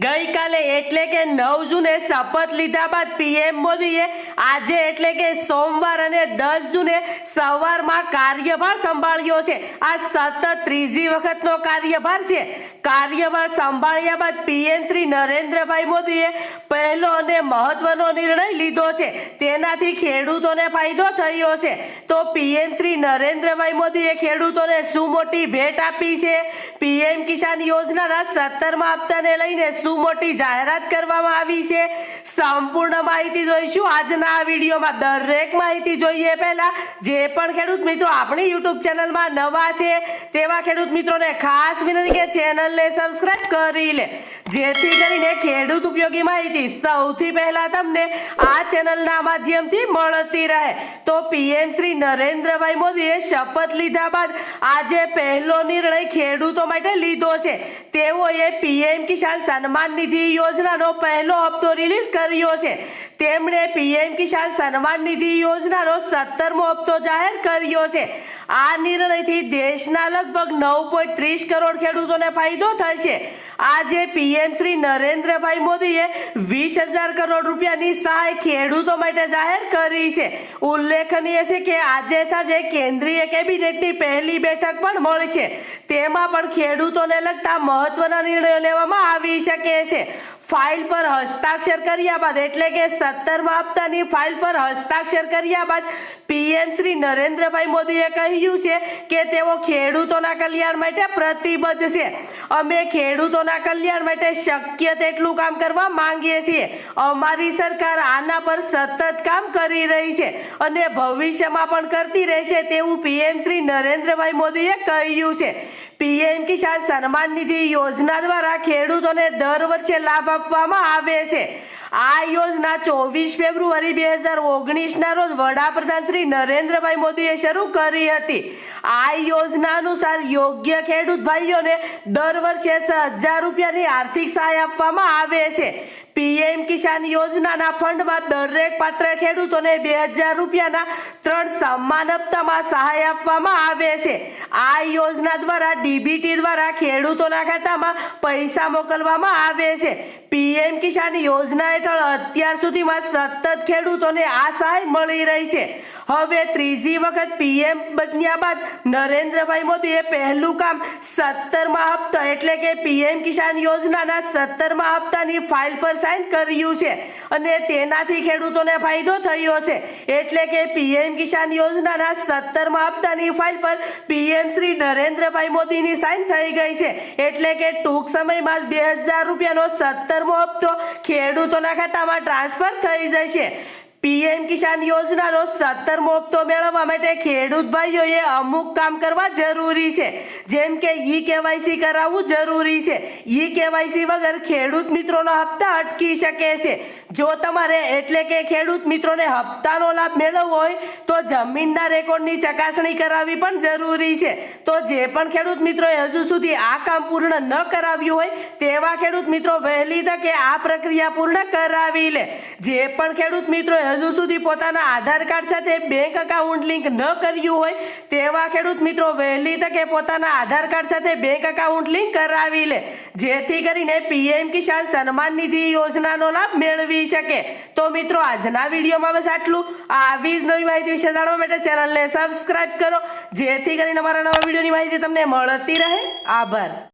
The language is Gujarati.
गई काले एटले के 9 जूने शपथ लीधा बाद पीएम मोदीए आजे एटले के सोमवार अने 10 जूने सवारमां कार्यभार संभाळ्यो छे। आ सतत त्रीजी वखतनो कार्यभार छे। कार्यभार संभाळ्या बाद पीएम श्री नरेन्द्रभाई मोदीए पहेलो अने महत्वनो निर्णय लीधो छे। तेनाथी खेडूतोने फायदो थयो छे। तो पीएम श्री नरेन्द्रभाई मोदीए खेडूतोने शुं मोटी भेट आपी छे? पीएम किसान योजनाना 17मा हप्ताने लईने શું મોટી જાહેરાત કરવામાં આવી છે? સંપૂર્ણ માહિતી જોઈશું આજના આ વિડીયોમાં। દરેક માહિતી જોઈએ પહેલા જે પણ ખેડૂત મિત્રો આપણી YouTube ચેનલમાં નવા છે તેવા ખેડૂત મિત્રોને ખાસ વિનંતી કે ચેનલને સબસ્ક્રાઇબ કરી લે જેથી કરીને ખેડૂત ઉપયોગી માહિતી સૌથી પહેલા તમને આ ચેનલના માધ્યમથી મળતી રહે। તો પીએમ શ્રી નરેન્દ્રભાઈ મોદીએ શપથ લીધા બાદ આજે પહેલો નિર્ણય ખેડૂતો માટે લીધો છે। તેઓએ પીએમ કિસાન સન્માન નિધિ યોજનાનો પહેલો હપ્તો રિલીઝ કર્યો છે। તેમણે પીએમ કિસાન સન્માન નિધિ યોજનાનો 17મો હપ્તો જાહેર કર્યો છે। આ નિર્ણયથી દેશના લગભગ 9.30 કરોડ ખેડૂતોને ફાયદો થશે। આજે પીએમ શ્રી નરેન્દ્રભાઈ મોદીએ 20,000 કરોડ રૂપિયાની સહાય ખેડૂતો માટે જાહેર કરી છે। ઉલ્લેખનીય છે કે આજે સાંજે કેન્દ્રીય કેબિનેટની પહેલી બેઠક પણ મળી છે। તેમાં પણ ખેડૂતોને લગતા મહત્વના નિર્ણયો લેવામાં આવી શકે છે। ફાઇલ પર હસ્તાક્ષર કર્યા બાદ એટલે કે 17મા હપ્તાની ફાઇલ પર હસ્તાક્ષર કર્યા બાદ પીએમ શ્રી નરેન્દ્રભાઈ મોદીએ કહ્યું છે કે તેઓ ખેડૂતોના કલ્યાણ માટે પ્રતિબદ્ધ છે। અમે ખેડૂતોના કલ્યાણ માટે શક્ય તેટલું કામ કરવા માંગીએ છીએ। અમારી સરકાર આના પર સતત કામ કરી રહી છે અને ભવિષ્યમાં પણ કરતી રહેશે તેવું પીએમ શ્રી નરેન્દ્રભાઈ મોદીએ કહ્યું છે। પીએમ કિસાન સન્માન નિધિ યોજના દ્વારા ખેડૂતોને દર વર્ષે લાભ આપવામાં આવે છે। આ યોજના 24 ફેબ્રુઆરી 2019ના રોજ વડાપ્રધાન શ્રી નરેન્દ્રભાઈ મોદીએ શરૂ કરી હતી। આ યોજના અનુસાર યોગ્ય ખેડૂત ભાઈઓને દર વર્ષે 6,000 રૂપિયાની આર્થિક સહાય આપવામાં આવે છે। પીએમ કિસાન યોજનાના ફંડમાં દરેક પાત્ર ખેડૂતોને 2,000 રૂપિયાના 3 સમાન હપ્તામાં સહાય આપવામાં આવે છે। આ યોજના દ્વારા ડીબીટી દ્વારા ખેડૂતોના ખાતામાં પૈસા મોકલવામાં આવે છે। પીએમ કિસાન યોજના હેઠળ અત્યાર સુધીમાં સતત ખેડૂતોને આ સહાય મળી રહી છે। હવે ત્રીજી વખત પીએમ બન્યા બાદ નરેન્દ્રભાઈ મોદીએ પહેલું કામ 17મા હપ્તા એટલે કે પીએમ કિસાન યોજનાના 17મા હપ્તાની ફાઇલ પર સાઇન કર્યું છે અને તેનાથી ખેડૂતોને ફાયદો થયો છે। એટલે કે પીએમ કિસાન યોજનાના 17મા હપ્તાની ફાઇલ પર પીએમ શ્રી નરેન્દ્રભાઈ મોદીની સાઇન થઈ ગઈ છે। એટલે કે ટૂંક સમયમાં 2,000 રૂપિયાનો 17મો હપ્તો ખેડૂતોના ખાતામાં ટ્રાન્સફર થઈ જશે। પીએમ કિસાન યોજનાનો 17મો હપ્તો મેળવવા માટે ખેડૂત ભાઈઓએ અમુક કામ કરવા જરૂરી છે જેમ કે ઈ કેવાયસી કરાવવું જરૂરી છે। ઈ કેવાયસી વગર ખેડૂત મિત્રોનો હપ્તા અટકી શકે છે। જો તમારે એટલે કે ખેડૂત મિત્રોને હપ્તાનો લાભ મેળવવો હોય તો જમીનના રેકોર્ડની ચકાસણી કરાવવી પણ જરૂરી છે। તો જે પણ ખેડૂત મિત્રોએ હજુ સુધી આ કામ પૂર્ણ ન કરાવ્યું હોય તેવા ખેડૂત મિત્રો વહેલી તકે આ પ્રક્રિયા પૂર્ણ કરાવી લે। જે પણ ખેડૂત મિત્રોએ હજુ સુધી પોતાના આધાર કાર્ડ સાથે બેંક એકાઉન્ટ લિંક ન કર્યું હોય તેવા ખેડૂત મિત્રો વહેલી તકે પોતાના આધાર કાર્ડ સાથે બેંક એકાઉન્ટ લિંક કરાવી લે જેથી કરીને પીએમ કિસાન સન્માન નિધિ યોજનાનો લાભ મેળવી શકે। તો મિત્રો આજના વિડીયોમાં બસ આટલું। આવી જ નવી માહિતી વિશે જાણવા માટે ચેનલને સબસ્ક્રાઇબ કરો જેથી કરીને અમારા નવા વિડીયોની માહિતી તમને મળતી રહે। આભાર।